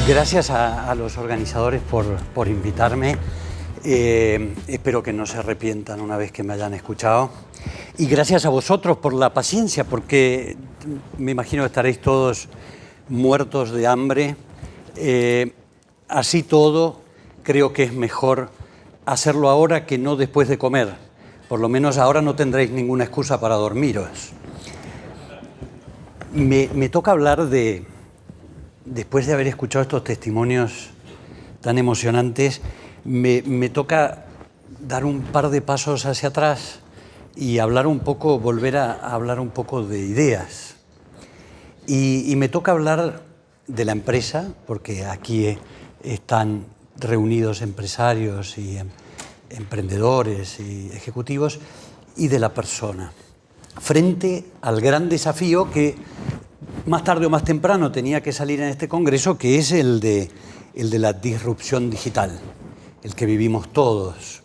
Gracias a los organizadores por invitarme. Espero que no se arrepientan una vez que me hayan escuchado. Y gracias a vosotros por la paciencia, porque me imagino que estaréis todos muertos de hambre. Así todo, creo que es mejor hacerlo ahora que no después de comer. Por lo menos ahora no tendréis ninguna excusa para dormiros. Me toca hablar después de haber escuchado estos testimonios tan emocionantes, me toca dar un par de pasos hacia atrás y hablar un poco, volver a hablar un poco de ideas. Y me toca hablar de la empresa, porque aquí están reunidos empresarios y emprendedores y ejecutivos, y de la persona, frente al gran desafío que más tarde o más temprano tenía que salir en este congreso, que es el de la disrupción digital, el que vivimos todos.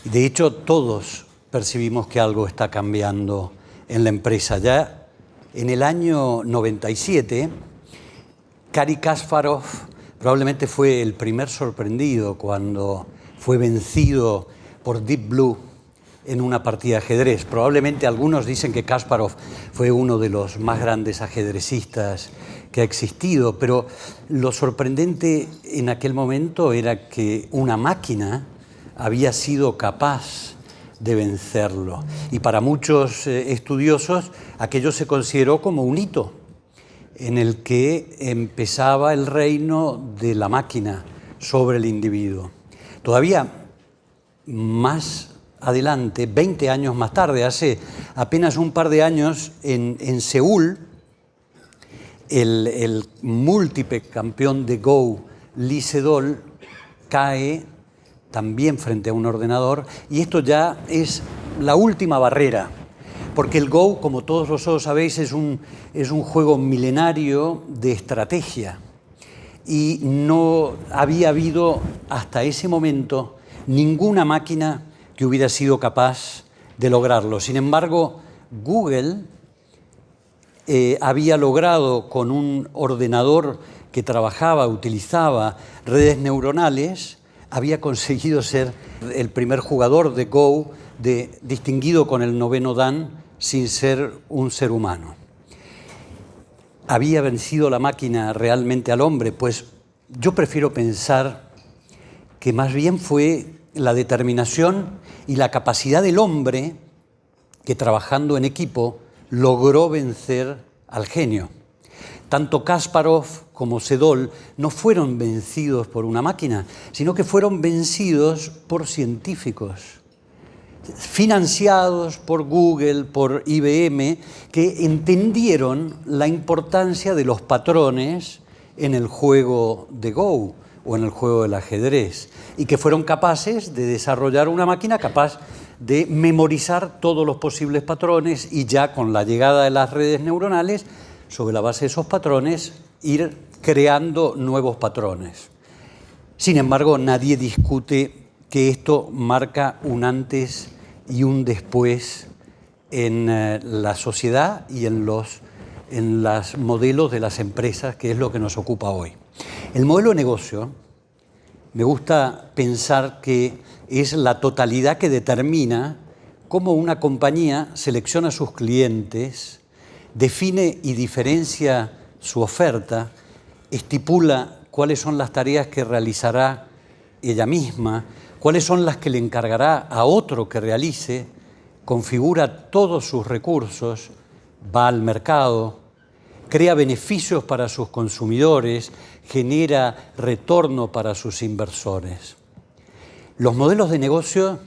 De hecho, todos percibimos que algo está cambiando en la empresa. Ya en el año 97, Garry Kasparov probablemente fue el primer sorprendido cuando fue vencido por Deep Blue en una partida de ajedrez. Probablemente algunos dicen que Kasparov fue uno de los más grandes ajedrecistas que ha existido, pero lo sorprendente en aquel momento era que una máquina había sido capaz de vencerlo. Y para muchos estudiosos aquello se consideró como un hito en el que empezaba el reino de la máquina sobre el individuo. Todavía más adelante, 20 años más tarde, hace apenas un par de años, en Seúl, el múltiple campeón de Go, Lee Sedol, cae también frente a un ordenador, y esto ya es la última barrera, porque el Go, como todos vosotros sabéis, es un juego milenario de estrategia, y no había habido hasta ese momento ninguna máquina que hubiera sido capaz de lograrlo. Sin embargo, Google había logrado, con un ordenador que utilizaba redes neuronales, había conseguido ser el primer jugador de Go distinguido con el 9º Dan sin ser un ser humano. ¿Había vencido la máquina realmente al hombre? Pues yo prefiero pensar que más bien fue la determinación y la capacidad del hombre que, trabajando en equipo, logró vencer al genio. Tanto Kasparov como Sedol no fueron vencidos por una máquina, sino que fueron vencidos por científicos, financiados por Google, por IBM, que entendieron la importancia de los patrones en el juego de Go o en el juego del ajedrez, y que fueron capaces de desarrollar una máquina capaz de memorizar todos los posibles patrones y ya con la llegada de las redes neuronales, sobre la base de esos patrones, ir creando nuevos patrones. Sin embargo, nadie discute que esto marca un antes y un después en la sociedad y en los modelos de las empresas, que es lo que nos ocupa hoy. El modelo de negocio, me gusta pensar que es la totalidad que determina cómo una compañía selecciona a sus clientes, define y diferencia su oferta, estipula cuáles son las tareas que realizará ella misma, cuáles son las que le encargará a otro que realice, configura todos sus recursos, va al mercado, crea beneficios para sus consumidores, genera retorno para sus inversores. Los modelos de negocio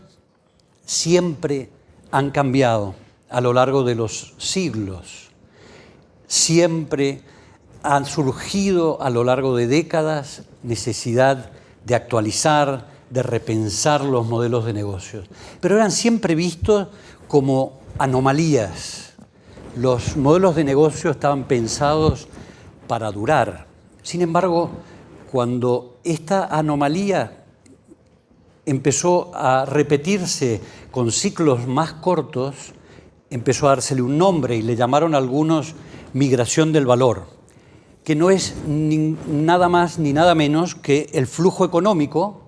siempre han cambiado a lo largo de los siglos. Siempre han surgido a lo largo de décadas necesidad de actualizar, de repensar los modelos de negocios. Pero eran siempre vistos como anomalías. Los modelos de negocio estaban pensados para durar. Sin embargo, cuando esta anomalía empezó a repetirse con ciclos más cortos, empezó a dársele un nombre y le llamaron algunos migración del valor. que no es nada más ni nada menos que el flujo económico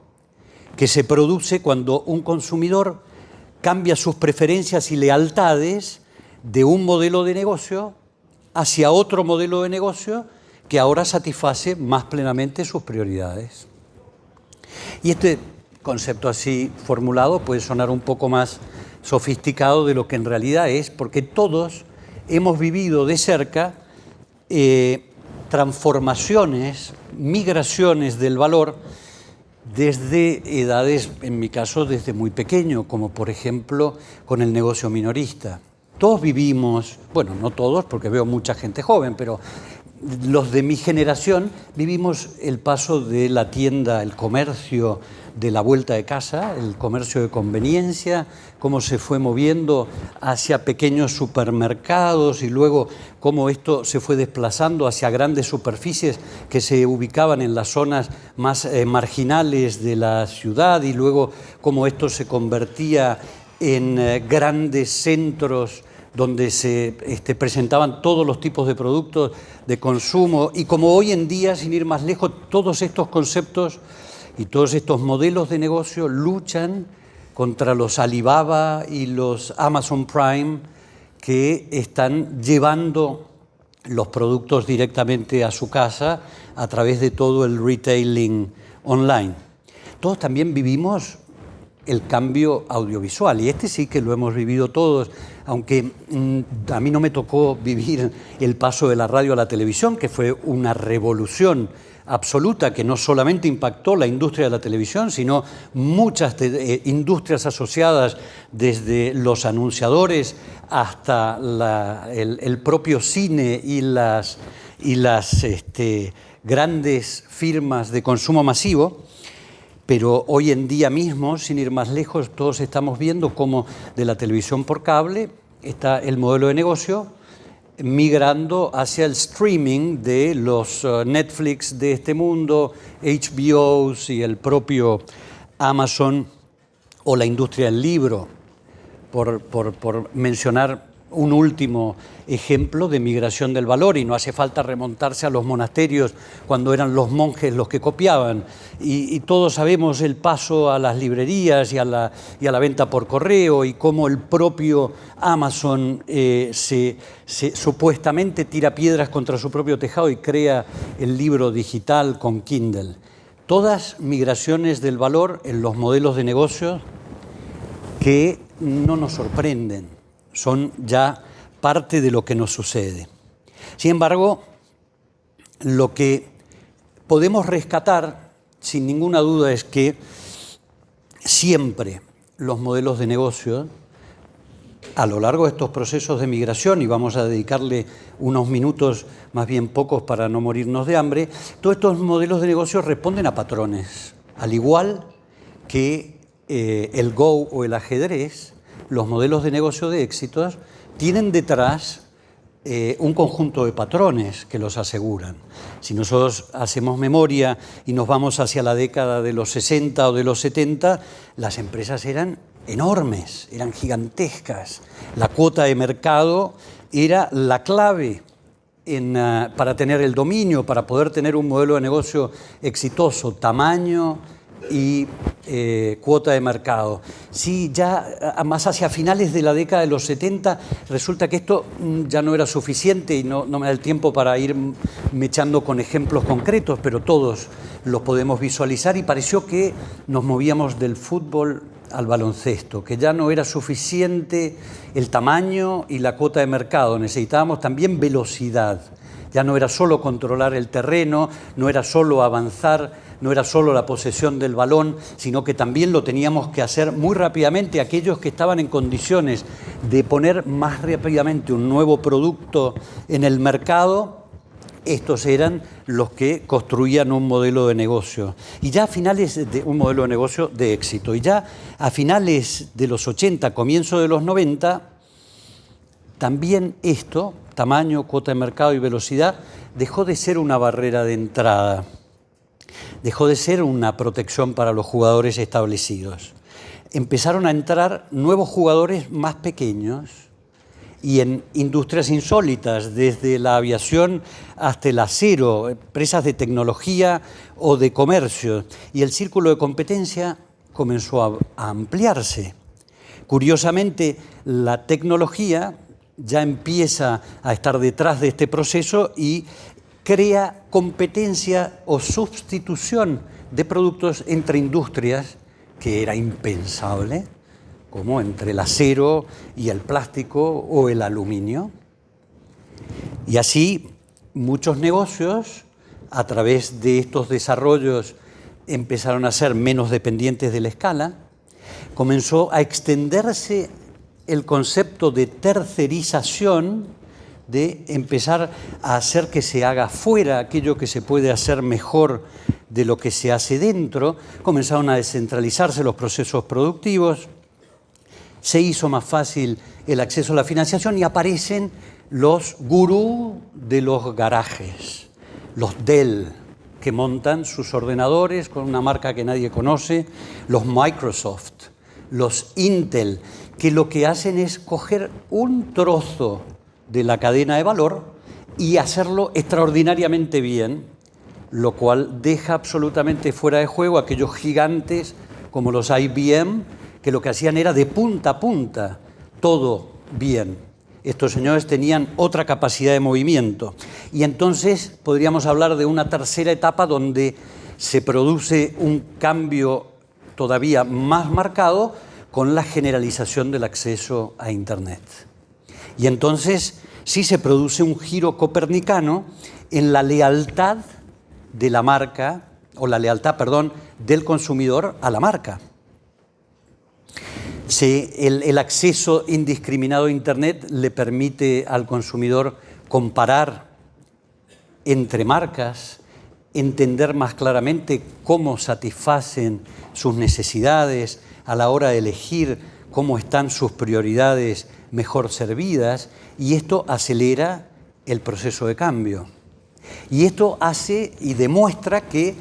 que se produce cuando un consumidor cambia sus preferencias y lealtades de un modelo de negocio hacia otro modelo de negocio que ahora satisface más plenamente sus prioridades. Y este concepto así formulado puede sonar un poco más sofisticado de lo que en realidad es, porque todos hemos vivido de cerca transformaciones, migraciones del valor desde edades, en mi caso, desde muy pequeño, como por ejemplo con el negocio minorista. Todos vivimos, bueno, no todos, porque veo mucha gente joven, pero los de mi generación vivimos el paso de la tienda, el comercio de la vuelta de casa, el comercio de conveniencia, cómo se fue moviendo hacia pequeños supermercados y luego cómo esto se fue desplazando hacia grandes superficies que se ubicaban en las zonas más marginales de la ciudad y luego cómo esto se convertía en grandes centros donde se presentaban todos los tipos de productos de consumo y como hoy en día, sin ir más lejos, todos estos conceptos y todos estos modelos de negocio luchan contra los Alibaba y los Amazon Prime que están llevando los productos directamente a su casa a través de todo el retailing online. Todos también vivimos el cambio audiovisual, y este sí que lo hemos vivido todos, aunque a mí no me tocó vivir el paso de la radio a la televisión, que fue una revolución absoluta que no solamente impactó la industria de la televisión, sino muchas industrias asociadas, desde los anunciadores hasta el propio cine y las grandes firmas de consumo masivo. Pero hoy en día mismo, sin ir más lejos, todos estamos viendo cómo de la televisión por cable está el modelo de negocio migrando hacia el streaming de los Netflix de este mundo, HBOs y el propio Amazon o la industria del libro, por mencionar un último ejemplo de migración del valor, y no hace falta remontarse a los monasterios cuando eran los monjes los que copiaban, y todos sabemos el paso a las librerías y a la venta por correo y cómo el propio Amazon supuestamente tira piedras contra su propio tejado y crea el libro digital con Kindle. Todas migraciones del valor en los modelos de negocio que no nos sorprenden, son ya parte de lo que nos sucede. Sin embargo, lo que podemos rescatar, sin ninguna duda, es que siempre los modelos de negocio, a lo largo de estos procesos de migración, y vamos a dedicarle unos minutos, más bien pocos, para no morirnos de hambre, todos estos modelos de negocio responden a patrones, al igual que el Go o el ajedrez. Los modelos de negocio de éxitos tienen detrás un conjunto de patrones que los aseguran. Si nosotros hacemos memoria y nos vamos hacia la década de los 60 o de los 70, las empresas eran enormes, eran gigantescas. La cuota de mercado era la clave para tener el dominio, para poder tener un modelo de negocio exitoso, tamaño y cuota de mercado. Sí, ya más hacia finales de la década de los 70 resulta que esto ya no era suficiente y no me da el tiempo para ir echando con ejemplos concretos, pero todos los podemos visualizar, y pareció que nos movíamos del fútbol al baloncesto, que ya no era suficiente el tamaño y la cuota de mercado, necesitábamos también velocidad. Ya no era solo controlar el terreno, no era solo avanzar, no era solo la posesión del balón, sino que también lo teníamos que hacer muy rápidamente. Aquellos que estaban en condiciones de poner más rápidamente un nuevo producto en el mercado, estos eran los que construían un modelo de negocio. Y ya a finales de un modelo de negocio de éxito. Y ya a finales de los 80, comienzo de los 90, también esto, tamaño, cuota de mercado y velocidad, dejó de ser una barrera de entrada. Dejó de ser una protección para los jugadores establecidos. Empezaron a entrar nuevos jugadores más pequeños y en industrias insólitas, desde la aviación hasta el acero, empresas de tecnología o de comercio. Y el círculo de competencia comenzó a ampliarse. Curiosamente, la tecnología ya empieza a estar detrás de este proceso y crea competencia o sustitución de productos entre industrias que era impensable, como entre el acero y el plástico o el aluminio. Y así muchos negocios, a través de estos desarrollos, empezaron a ser menos dependientes de la escala. Comenzó a extenderse el concepto de tercerización, de empezar a hacer que se haga fuera aquello que se puede hacer mejor de lo que se hace dentro. Comenzaron a descentralizarse los procesos productivos, se hizo más fácil el acceso a la financiación y aparecen los gurús de los garajes, los Dell, que montan sus ordenadores con una marca que nadie conoce, los Microsoft, los Intel, que lo que hacen es coger un trozo de la cadena de valor y hacerlo extraordinariamente bien, lo cual deja absolutamente fuera de juego a aquellos gigantes como los IBM, que lo que hacían era de punta a punta, todo bien. Estos señores tenían otra capacidad de movimiento. Y entonces podríamos hablar de una tercera etapa donde se produce un cambio todavía más marcado con la generalización del acceso a Internet. Y entonces sí se produce un giro copernicano en la lealtad de la marca, o la lealtad, perdón, del consumidor a la marca. El acceso indiscriminado a Internet le permite al consumidor comparar entre marcas, entender más claramente cómo satisfacen sus necesidades a la hora de elegir cómo están sus prioridades mejor servidas, y esto acelera el proceso de cambio. Y esto hace y demuestra que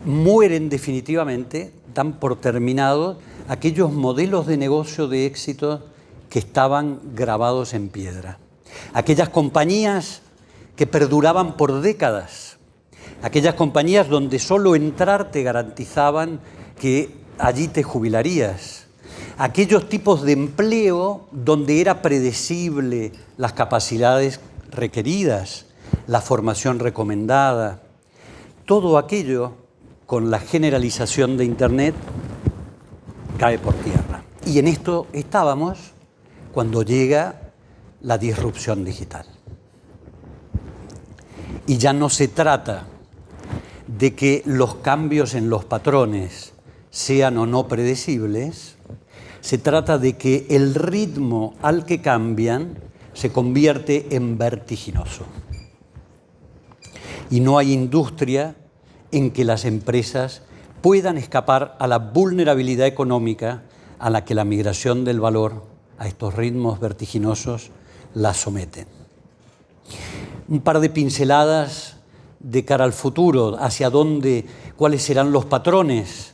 mueren definitivamente, dan por terminados aquellos modelos de negocio de éxito que estaban grabados en piedra. Aquellas compañías que perduraban por décadas, aquellas compañías donde solo entrar te garantizaban que allí te jubilarías, aquellos tipos de empleo donde era predecible las capacidades requeridas, la formación recomendada. Todo aquello, con la generalización de Internet, cae por tierra. Y en esto estábamos cuando llega la disrupción digital. Y ya no se trata de que los cambios en los patrones sean o no predecibles, se trata de que el ritmo al que cambian se convierte en vertiginoso. Y no hay industria en que las empresas puedan escapar a la vulnerabilidad económica a la que la migración del valor a estos ritmos vertiginosos la someten. Un par de pinceladas de cara al futuro, hacia dónde, cuáles serán los patrones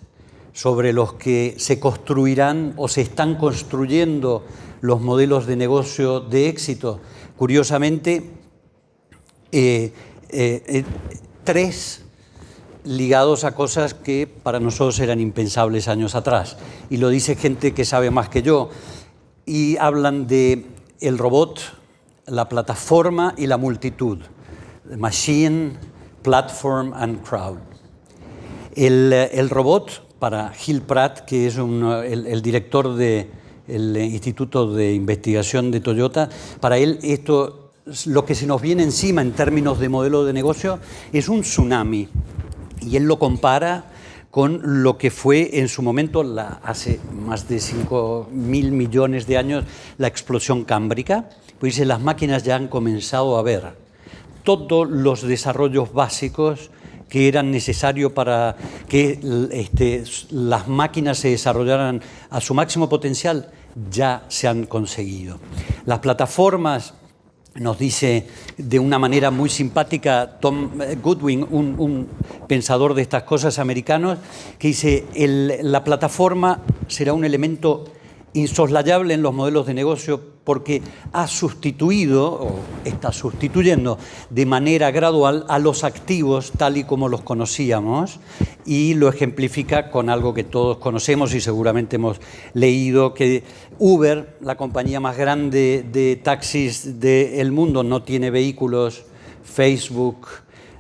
sobre los que se construirán o se están construyendo los modelos de negocio de éxito. Curiosamente, tres ligados a cosas que para nosotros eran impensables años atrás. Y lo dice gente que sabe más que yo. Y hablan de el robot, la plataforma y la multitud. Machine, platform and crowd. El robot, para Gil Pratt, que es el director del Instituto de Investigación de Toyota, para él esto, lo que se nos viene encima en términos de modelo de negocio, es un tsunami. Y él lo compara con lo que fue en su momento, hace más de 5.000 millones de años, la explosión cámbrica. Pues dice, las máquinas ya han comenzado a ver todos los desarrollos básicos que eran necesarios para que las máquinas se desarrollaran a su máximo potencial, ya se han conseguido. Las plataformas, nos dice de una manera muy simpática Tom Goodwin, un pensador de estas cosas americanos, que dice, la plataforma será un elemento insoslayable en los modelos de negocio porque ha sustituido o está sustituyendo de manera gradual a los activos tal y como los conocíamos, y lo ejemplifica con algo que todos conocemos y seguramente hemos leído, que Uber, la compañía más grande de taxis del mundo, no tiene vehículos. Facebook,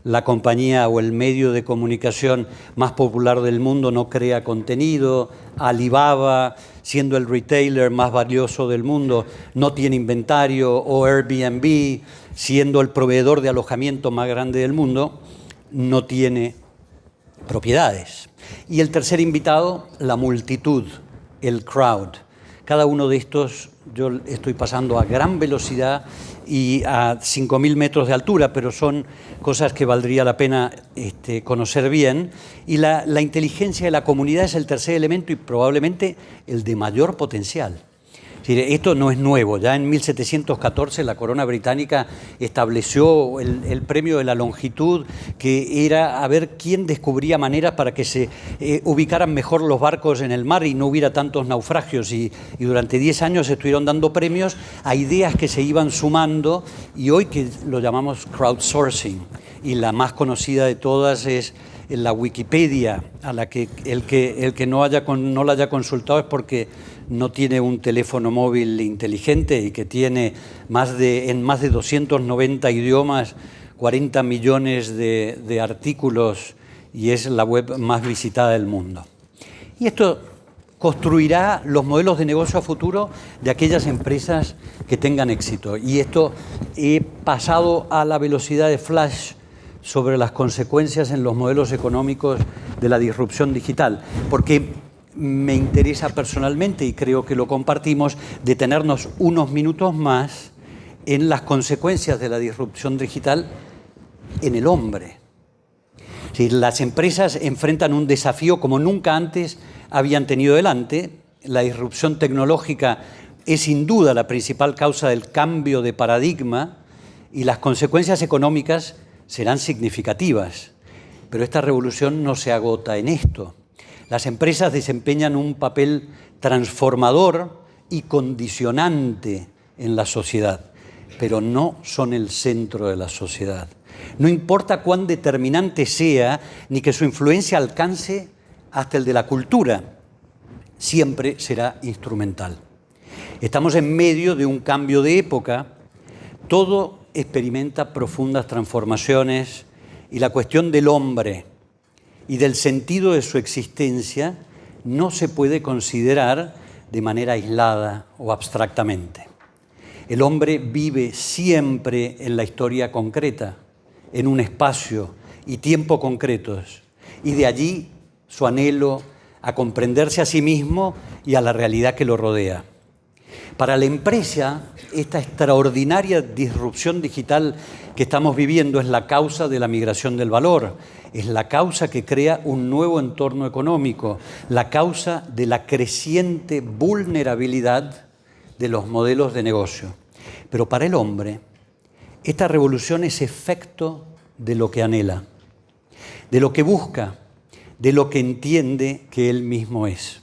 la compañía o el medio de comunicación más popular del mundo, no crea contenido. Alibaba, siendo el retailer más valioso del mundo, no tiene inventario. O Airbnb, siendo el proveedor de alojamiento más grande del mundo, no tiene propiedades. Y el tercer invitado, la multitud, el crowd. Cada uno de estos yo estoy pasando a gran velocidad y a 5.000 metros de altura, pero son cosas que valdría la pena conocer bien. Y la inteligencia de la comunidad es el tercer elemento y probablemente el de mayor potencial. Esto no es nuevo. Ya en 1714 la corona británica estableció el premio de la longitud, que era a ver quién descubría maneras para que se ubicaran mejor los barcos en el mar y no hubiera tantos naufragios. Y durante 10 años estuvieron dando premios a ideas que se iban sumando, y hoy que lo llamamos crowdsourcing. Y la más conocida de todas es la Wikipedia, a la que el que no la haya consultado es porque no tiene un teléfono móvil inteligente, y que tiene en más de 290 idiomas, 40 millones de artículos, y es la web más visitada del mundo. Y esto construirá los modelos de negocio a futuro de aquellas empresas que tengan éxito. Y esto he pasado a la velocidad de flash sobre las consecuencias en los modelos económicos de la disrupción digital, porque me interesa personalmente, y creo que lo compartimos, detenernos unos minutos más en las consecuencias de la disrupción digital en el hombre. Si las empresas enfrentan un desafío como nunca antes habían tenido delante. La disrupción tecnológica es sin duda la principal causa del cambio de paradigma, y las consecuencias económicas serán significativas. Pero esta revolución no se agota en esto. Las empresas desempeñan un papel transformador y condicionante en la sociedad, pero no son el centro de la sociedad. No importa cuán determinante sea, ni que su influencia alcance hasta el de la cultura, siempre será instrumental. Estamos en medio de un cambio de época, todo experimenta profundas transformaciones, y la cuestión del hombre y del sentido de su existencia no se puede considerar de manera aislada o abstractamente. El hombre vive siempre en la historia concreta, en un espacio y tiempo concretos, y de allí su anhelo a comprenderse a sí mismo y a la realidad que lo rodea. Para la empresa, esta extraordinaria disrupción digital que estamos viviendo es la causa de la migración del valor, es la causa que crea un nuevo entorno económico, la causa de la creciente vulnerabilidad de los modelos de negocio. Pero para el hombre, esta revolución es efecto de lo que anhela, de lo que busca, de lo que entiende que él mismo es.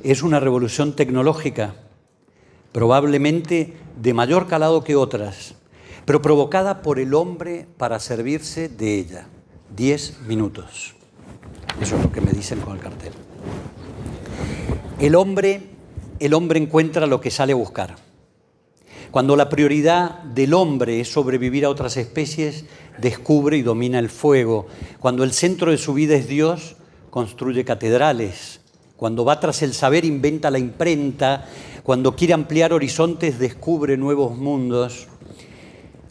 Es una revolución tecnológica, probablemente de mayor calado que otras, pero provocada por el hombre para servirse de ella. 10 minutos. Eso es lo que me dicen con el cartel. El hombre encuentra lo que sale a buscar. Cuando la prioridad del hombre es sobrevivir a otras especies, descubre y domina el fuego. Cuando el centro de su vida es Dios, construye catedrales. Cuando va tras el saber, inventa la imprenta. Cuando quiere ampliar horizontes, descubre nuevos mundos.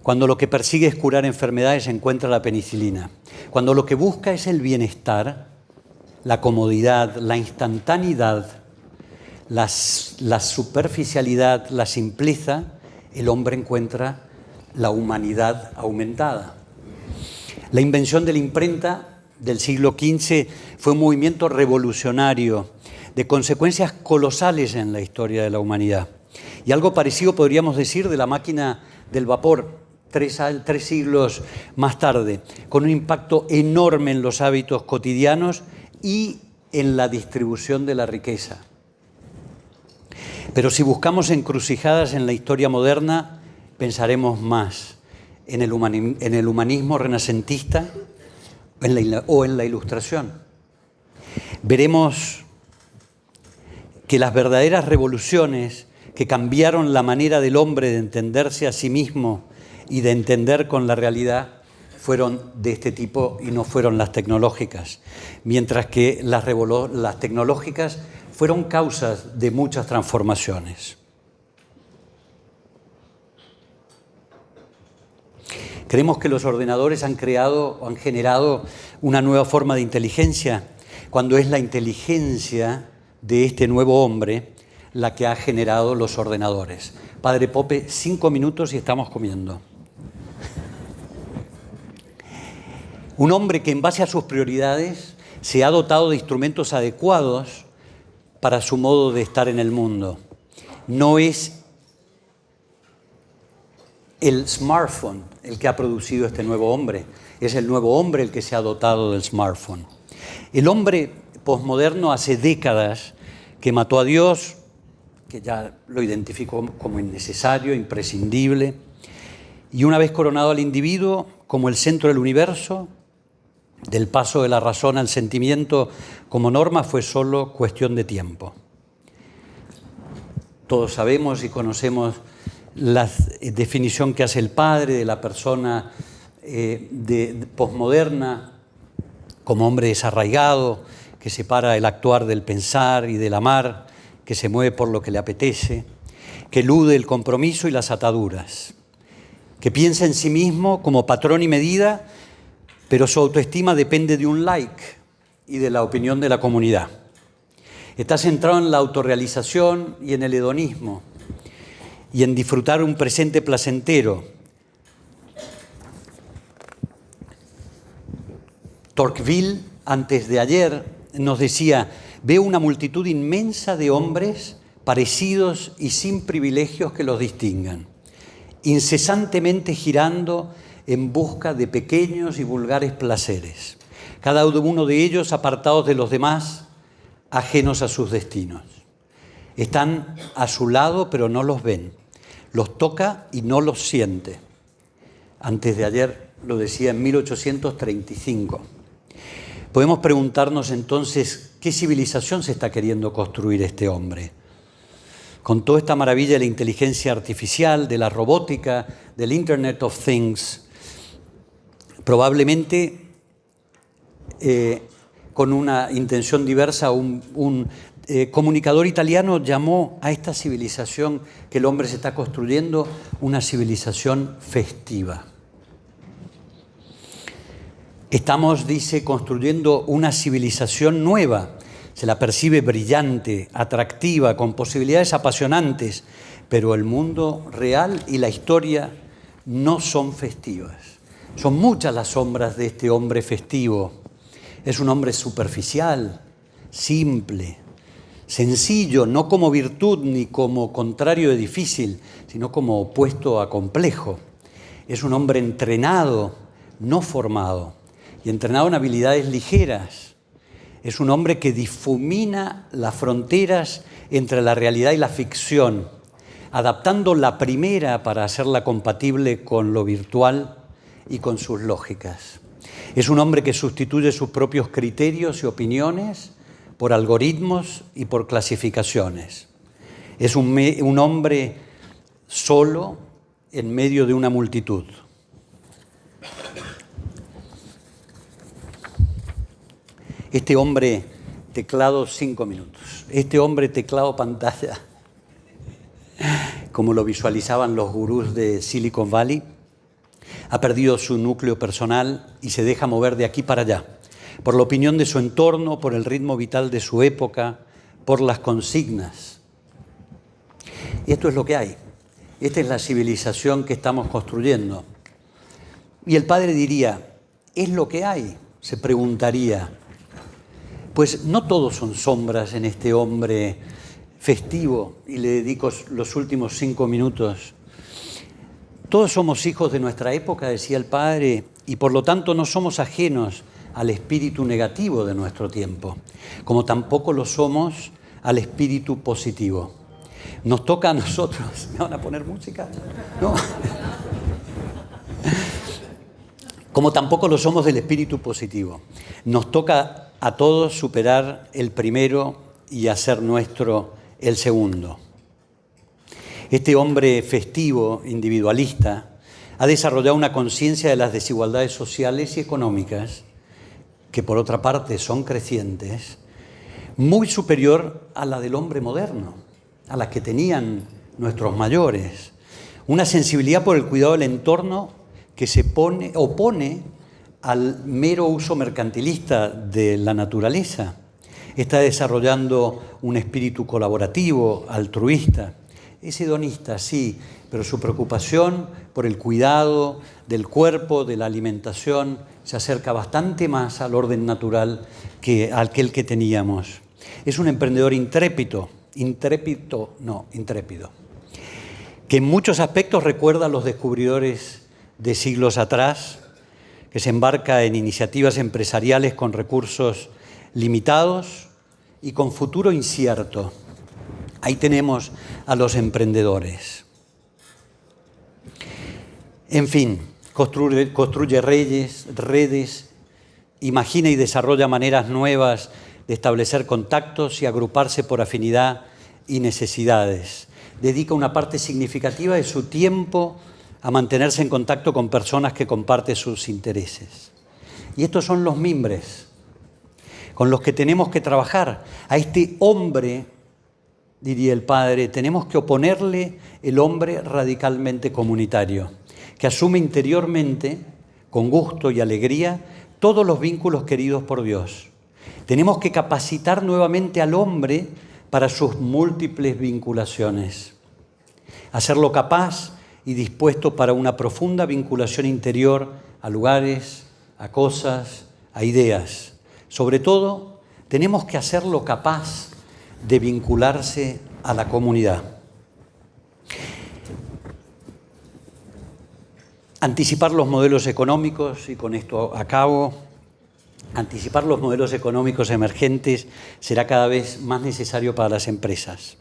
Cuando lo que persigue es curar enfermedades, encuentra la penicilina. Cuando lo que busca es el bienestar, la comodidad, la instantaneidad, la superficialidad, la simpleza, el hombre encuentra la humanidad aumentada. La invención de la imprenta del siglo XV fue un movimiento revolucionario de consecuencias colosales en la historia de la humanidad. Y algo parecido podríamos decir de la máquina del vapor, tres siglos más tarde, con un impacto enorme en los hábitos cotidianos y en la distribución de la riqueza. Pero si buscamos encrucijadas en la historia moderna, pensaremos más en el humanismo renacentista o en la Ilustración. Veremos que las verdaderas revoluciones que cambiaron la manera del hombre de entenderse a sí mismo y de entender con la realidad fueron de este tipo y no fueron las tecnológicas, mientras que las tecnológicas fueron causas de muchas transformaciones. Creemos que los ordenadores han generado una nueva forma de inteligencia, cuando es la inteligencia de este nuevo hombre la que ha generado los ordenadores. Padre Pope, 5 minutos y estamos comiendo. Un hombre que en base a sus prioridades se ha dotado de instrumentos adecuados para su modo de estar en el mundo. No es el smartphone el que ha producido este nuevo hombre, es el nuevo hombre el que se ha dotado del smartphone. El hombre posmoderno hace décadas que mató a Dios, que ya lo identificó como innecesario, imprescindible, y una vez coronado al individuo como el centro del universo, del paso de la razón al sentimiento como norma fue solo cuestión de tiempo. Todos sabemos y conocemos la definición que hace el padre de la persona posmoderna como hombre desarraigado, que separa el actuar del pensar y del amar, que se mueve por lo que le apetece, que elude el compromiso y las ataduras, que piensa en sí mismo como patrón y medida, pero su autoestima depende de un like y de la opinión de la comunidad. Está centrado en la autorrealización y en el hedonismo y en disfrutar un presente placentero. Tocqueville, antes de ayer, nos decía: veo una multitud inmensa de hombres parecidos y sin privilegios que los distingan, incesantemente girando en busca de pequeños y vulgares placeres, cada uno de ellos apartados de los demás, ajenos a sus destinos. Están a su lado, pero no los ven. Los toca y no los siente. Antes de ayer lo decía en 1835. Podemos preguntarnos entonces, ¿qué civilización se está queriendo construir este hombre? Con toda esta maravilla de la inteligencia artificial, de la robótica, del Internet of Things, probablemente con una intención diversa, un comunicador italiano llamó a esta civilización que el hombre se está construyendo una civilización festiva. Estamos, dice, construyendo una civilización nueva. Se la percibe brillante, atractiva, con posibilidades apasionantes, pero el mundo real y la historia no son festivas. Son muchas las sombras de este hombre festivo. Es un hombre superficial, simple, sencillo, no como virtud ni como contrario de difícil, sino como opuesto a complejo. Es un hombre entrenado, no formado, y entrenado en habilidades ligeras. Es un hombre que difumina las fronteras entre la realidad y la ficción, adaptando la primera para hacerla compatible con lo virtual y con sus lógicas. Es un hombre que sustituye sus propios criterios y opiniones por algoritmos y por clasificaciones. Es un hombre solo en medio de una multitud. Este hombre, teclado 5 minutos. Este hombre, teclado pantalla, como lo visualizaban los gurús de Silicon Valley, ha perdido su núcleo personal y se deja mover de aquí para allá, por la opinión de su entorno, por el ritmo vital de su época, por las consignas. Y esto es lo que hay. Esta es la civilización que estamos construyendo. Y el padre diría, ¿es lo que hay? Se preguntaría. Pues no todos son sombras en este hombre festivo, y le dedico los últimos 5 minutos. Todos somos hijos de nuestra época, decía el padre, y por lo tanto no somos ajenos al espíritu negativo de nuestro tiempo, como tampoco lo somos al espíritu positivo. Nos toca a nosotros. ¿Me van a poner música? No. Como tampoco lo somos del espíritu positivo. Nos toca a todos superar el primero y hacer nuestro el segundo. Este hombre festivo, individualista, ha desarrollado una conciencia de las desigualdades sociales y económicas, que por otra parte son crecientes, muy superior a la del hombre moderno, a la que tenían nuestros mayores. Una sensibilidad por el cuidado del entorno que se opone al mero uso mercantilista de la naturaleza. Está desarrollando un espíritu colaborativo, altruista. Es hedonista, sí, pero su preocupación por el cuidado del cuerpo, de la alimentación, se acerca bastante más al orden natural que aquel que teníamos. Es un emprendedor intrépido, que en muchos aspectos recuerda a los descubridores de siglos atrás, que se embarca en iniciativas empresariales con recursos limitados y con futuro incierto. Ahí tenemos a los emprendedores. En fin, construye redes, imagina y desarrolla maneras nuevas de establecer contactos y agruparse por afinidad y necesidades. Dedica una parte significativa de su tiempo a mantenerse en contacto con personas que comparten sus intereses. Y estos son los mimbres con los que tenemos que trabajar. A este hombre, diría el padre, tenemos que oponerle el hombre radicalmente comunitario, que asume interiormente, con gusto y alegría, todos los vínculos queridos por Dios. Tenemos que capacitar nuevamente al hombre para sus múltiples vinculaciones, hacerlo capaz y dispuesto para una profunda vinculación interior a lugares, a cosas, a ideas. Sobre todo, tenemos que hacerlo capaz de vincularse a la comunidad. Anticipar los modelos económicos, y con esto acabo, anticipar los modelos económicos emergentes será cada vez más necesario para las empresas.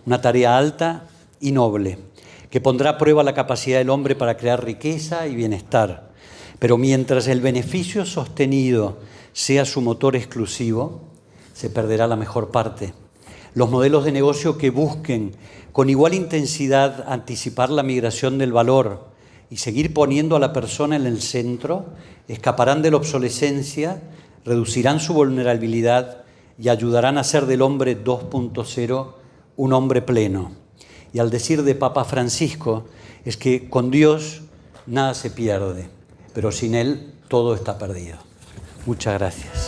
Una tarea alta y noble, que pondrá a prueba la capacidad del hombre para crear riqueza y bienestar. Pero mientras el beneficio sostenido sea su motor exclusivo, se perderá la mejor parte. Los modelos de negocio que busquen con igual intensidad anticipar la migración del valor y seguir poniendo a la persona en el centro, escaparán de la obsolescencia, reducirán su vulnerabilidad y ayudarán a hacer del hombre 2.0 un hombre pleno. Y al decir de Papa Francisco, es que con Dios nada se pierde, pero sin Él todo está perdido. Muchas gracias.